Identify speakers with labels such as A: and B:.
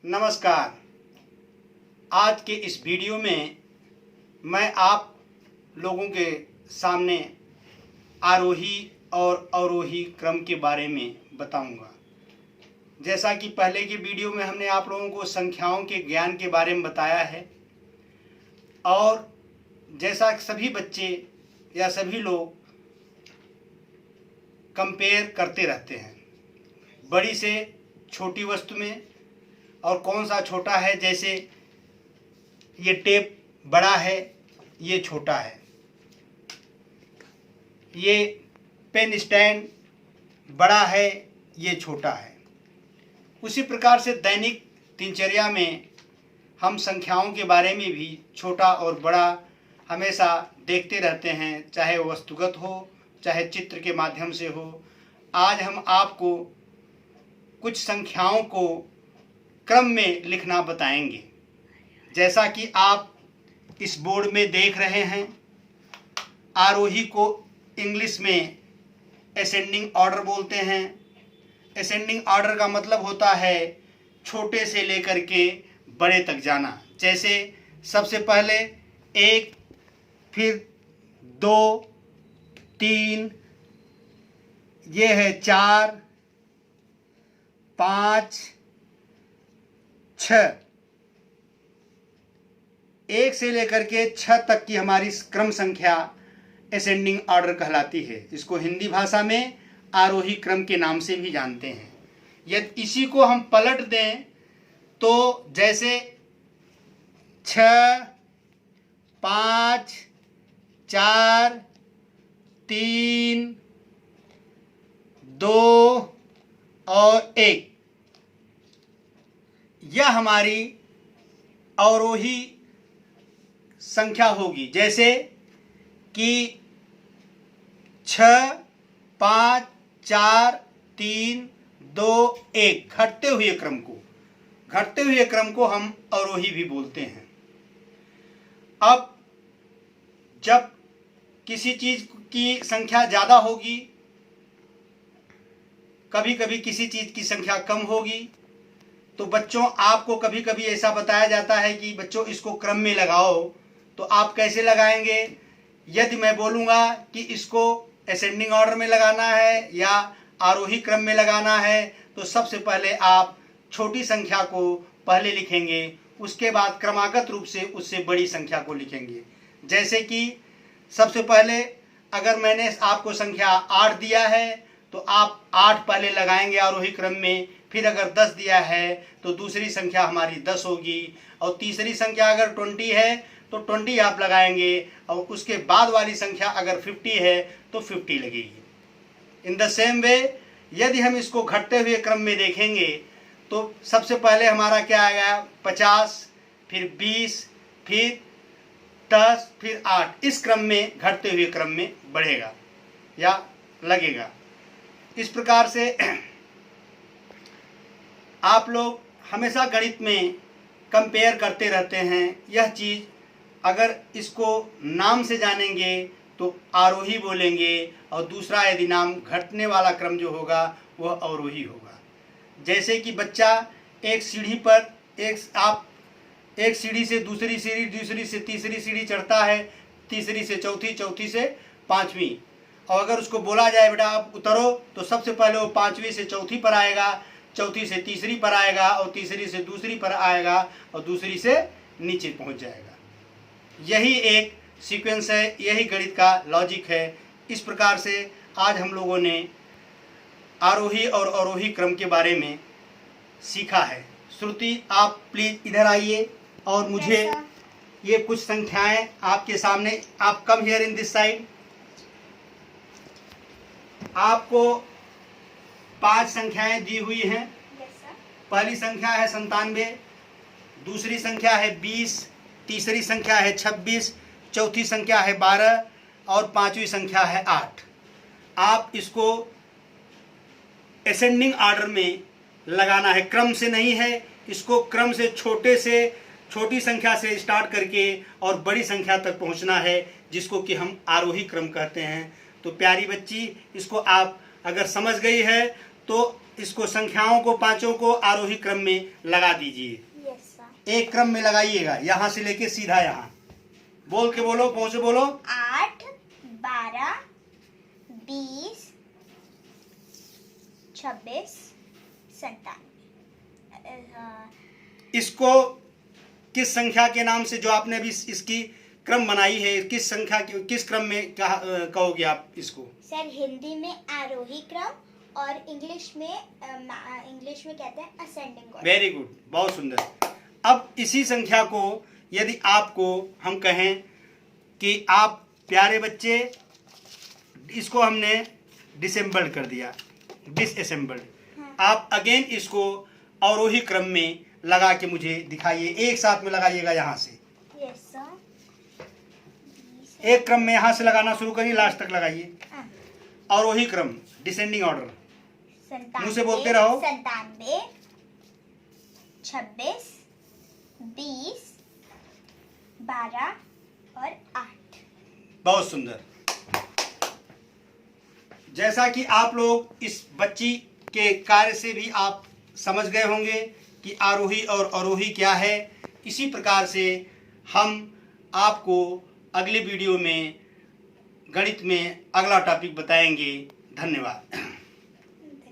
A: नमस्कार। आज के इस वीडियो में मैं आप लोगों के सामने आरोही और अवरोही क्रम के बारे में बताऊंगा। जैसा कि पहले की वीडियो में हमने आप लोगों को संख्याओं के ज्ञान के बारे में बताया है, और जैसा सभी बच्चे या सभी लोग कंपेयर करते रहते हैं बड़ी से छोटी वस्तु में, और कौन सा छोटा है। जैसे ये टेप बड़ा है, ये छोटा है, ये पेन स्टैंड बड़ा है, ये छोटा है। उसी प्रकार से दैनिक दिनचर्या में हम संख्याओं के बारे में भी छोटा और बड़ा हमेशा देखते रहते हैं, चाहे वो वस्तुगत हो चाहे चित्र के माध्यम से हो। आज हम आपको कुछ संख्याओं को क्रम में लिखना बताएंगे। जैसा कि आप इस बोर्ड में देख रहे हैं, आरोही को इंग्लिश में असेंडिंग ऑर्डर बोलते हैं। असेंडिंग ऑर्डर का मतलब होता है छोटे से लेकर के बड़े तक जाना। जैसे सबसे पहले 1, फिर 2, 3, ये है 4, 5, 6। 1 से लेकर के 6 तक की हमारी क्रम संख्या असेंडिंग ऑर्डर कहलाती है। इसको हिंदी भाषा में आरोही क्रम के नाम से भी जानते हैं। यदि इसी को हम पलट दें तो जैसे 6, 5, 4, 3, 2 और 1, यह हमारी अवरोही संख्या होगी। जैसे कि 6, 5, 4, 3, 2, 1 घटते हुए क्रम को हम अवरोही भी बोलते हैं। अब जब किसी चीज की संख्या ज्यादा होगी, कभी कभी किसी चीज की संख्या कम होगी, तो बच्चों आपको कभी कभी ऐसा बताया जाता है कि बच्चों इसको क्रम में लगाओ, तो आप कैसे लगाएंगे। यदि मैं बोलूँगा कि इसको असेंडिंग ऑर्डर में लगाना है या आरोही क्रम में लगाना है, तो सबसे पहले आप छोटी संख्या को पहले लिखेंगे, उसके बाद क्रमागत रूप से उससे बड़ी संख्या को लिखेंगे। जैसे कि सबसे पहले अगर मैंने आपको संख्या 8 दिया है तो आप 8 पहले लगाएंगे आरोही क्रम में। फिर अगर 10 दिया है तो दूसरी संख्या हमारी 10 होगी, और तीसरी संख्या अगर 20 है तो 20 आप लगाएंगे, और उसके बाद वाली संख्या अगर 50 है तो 50 लगेगी। इन द सेम वे यदि हम इसको घटते हुए क्रम में देखेंगे तो सबसे पहले हमारा क्या आएगा 50, फिर 20, फिर 10, फिर 8। इस क्रम में घटते हुए क्रम में बढ़ेगा या लगेगा। इस प्रकार से आप लोग हमेशा गणित में कंपेयर करते रहते हैं। यह चीज़ अगर इसको नाम से जानेंगे तो आरोही बोलेंगे, और दूसरा यदि नाम घटने वाला क्रम जो होगा वह अवरोही होगा। जैसे कि बच्चा एक सीढ़ी पर एक सीढ़ी से दूसरी सीढ़ी, दूसरी से तीसरी सीढ़ी चढ़ता है, तीसरी से चौथी, चौथी से पाँचवीं, और अगर उसको बोला जाए बेटा आप उतरो, तो सबसे पहले वो 5वीं से चौथी पर आएगा, चौथी से तीसरी पर आएगा, और तीसरी से दूसरी पर आएगा, और दूसरी से नीचे पहुंच जाएगा। यही एक सीक्वेंस है, यही गणित का लॉजिक है। इस प्रकार से आज हम लोगों ने आरोही और अवरोही क्रम के बारे में सीखा है। श्रुति आप प्लीज इधर आइए और मुझे ये कुछ संख्याएं आपके सामने, आप come here in this side. आपको 5 संख्याएं दी हुई हैं। पहली संख्या है 97, दूसरी संख्या है 20, तीसरी संख्या है 26, चौथी संख्या है 12, और 5वीं संख्या है 8। आप इसको असेंडिंग ऑर्डर में लगाना है, क्रम से नहीं है। इसको क्रम से छोटी संख्या से स्टार्ट करके और बड़ी संख्या तक पहुंचना है, जिसको कि हम आरोही क्रम कहते हैं। तो प्यारी बच्ची, इसको आप अगर समझ गई है तो इसको संख्याओं को पांचों को आरोही क्रम में लगा दीजिए।
B: Yes sir.
A: एक क्रम में लगाइएगा, यहाँ से लेके सीधा यहाँ। बोल के बोलो, पहुंचे बोलो।
B: 8, 12, 20, 26, 97।
A: इसको किस संख्या के नाम से, जो आपने अभी इसकी क्रम बनाई है, किस संख्या किस क्रम में कहोगे आप इसको?
B: सर हिंदी में आरोही क्रम और इंग्लिश में कहते हैं असेंडिंग ऑर्डर।
A: वेरी गुड, बहुत सुंदर। अब इसी संख्या को यदि आपको हम कहें कि आप प्यारे बच्चे, इसको हमने डिसेंबल्ड कर दिया, डिसअसेंबल्ड।
B: हाँ।
A: आप अगेन इसको अवरोही क्रम में लगा के मुझे दिखाइए। एक साथ में लगाइएगा यहाँ से।
B: Yes sir.
A: एक क्रम में यहाँ से लगाना शुरू करिए, लास्ट तक लगाइए।
B: हाँ।
A: अवरोही क्रम, डिसेंडिंग ऑर्डर।
B: 97,
A: मुँह से बोलते रहो।
B: 97, 26, 20, 12 और 8।
A: बहुत सुंदर। जैसा कि आप लोग इस बच्ची के कार्य से भी आप समझ गए होंगे कि आरोही और अवरोही क्या है, इसी प्रकार से हम आपको अगले वीडियो में गणित में अगला टॉपिक बताएंगे। धन्यवाद।